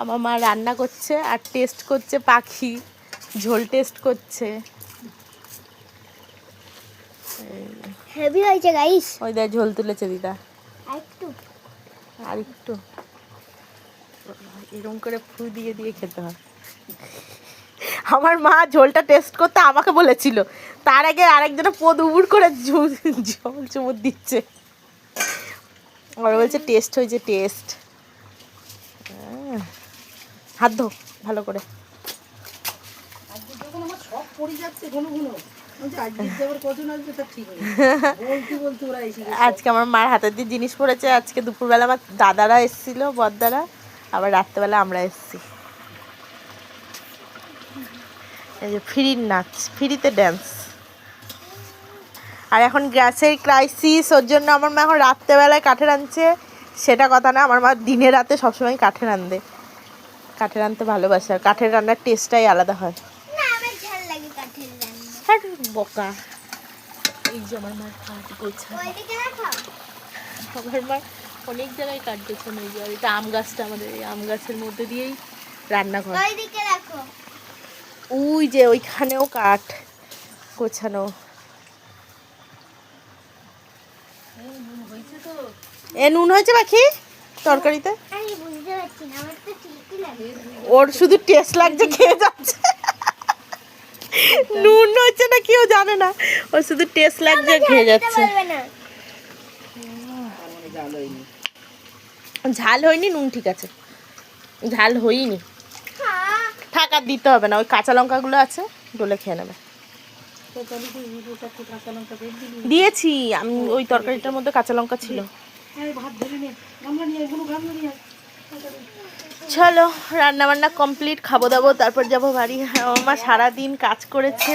আমার মা রান্না করছে আর টেস্ট করছে পাখি, ঝোল টেস্ট করছে। হেভি হয়েছে গাইস। ওই দেখ ঝোল তুলেছে দিদা। আর একটু এরকম করে ফু দিয়ে দিয়ে খেতে হয়। আমার মা ঝোলটা টেস্ট করতে আমাকে বলেছিল, তার আগে আরেকজনে পদ উবুর করে ঝোল চুমুর দিচ্ছে। ওরা বলছে টেস্ট হয়েছে টেস্ট। হাত ধো ভালো করে। আজকে আমার মার হাতের দিয়ে জিনিস পড়েছে। আজকে দুপুরবেলা আমার দাদারা এসেছিল, বড়দারা, আবার রাত্রেবেলা আমরা এসেছি। এই যে ফ্রির নাচ, ফ্রিতে ড্যান্স। আর এখন গ্যাসের ক্রাইসিস, ওর জন্য আমার মা এখন রাত্রেবেলায় কাঠে রাঁধছে। সেটা কথা না, আমার মা দিনে রাতে সবসময় কাঠে রাঁধে। কাঠে রাঁধতে ভালোবাসে, আর কাঠের রান্নার টেস্টটাই আলাদা হয়। বোকা। এই যে আমার মার কাঠ গোছা, আমার মা অনেক জায়গায় কাঠ গোছানো। এই যে এটা আম গাছটা, আমাদের এই আম গাছের মধ্যে দিয়েই রান্নাঘর। ওই যে ওইখানেও কাঠ গোছানো। এ নুন হয়েছে পাখি তরকারিতে? ওর শুধু টেস্ট লাগছে, খেয়ে যাচ্ছে। নুন হচ্ছে না কেউ জানে না, ওর শুধু টেস্ট লাগছে, খেয়ে যাচ্ছে। ঝাল হয়নি, নুন ঠিক আছে। ঝাল হয়নি, থাক আর দিতে হবে না। ওই কাঁচা লঙ্কাগুলো আছে, ডলে খেয়ে নেবে। দিয়েছি আমি, ওই তরকারিটার মধ্যে কাঁচা লঙ্কা ছিল। চলো রান্না বান্না কমপ্লিট, খাবো দাবো, তারপর যাবো বাড়ি। আমার মা সারাদিন কাজ করেছে।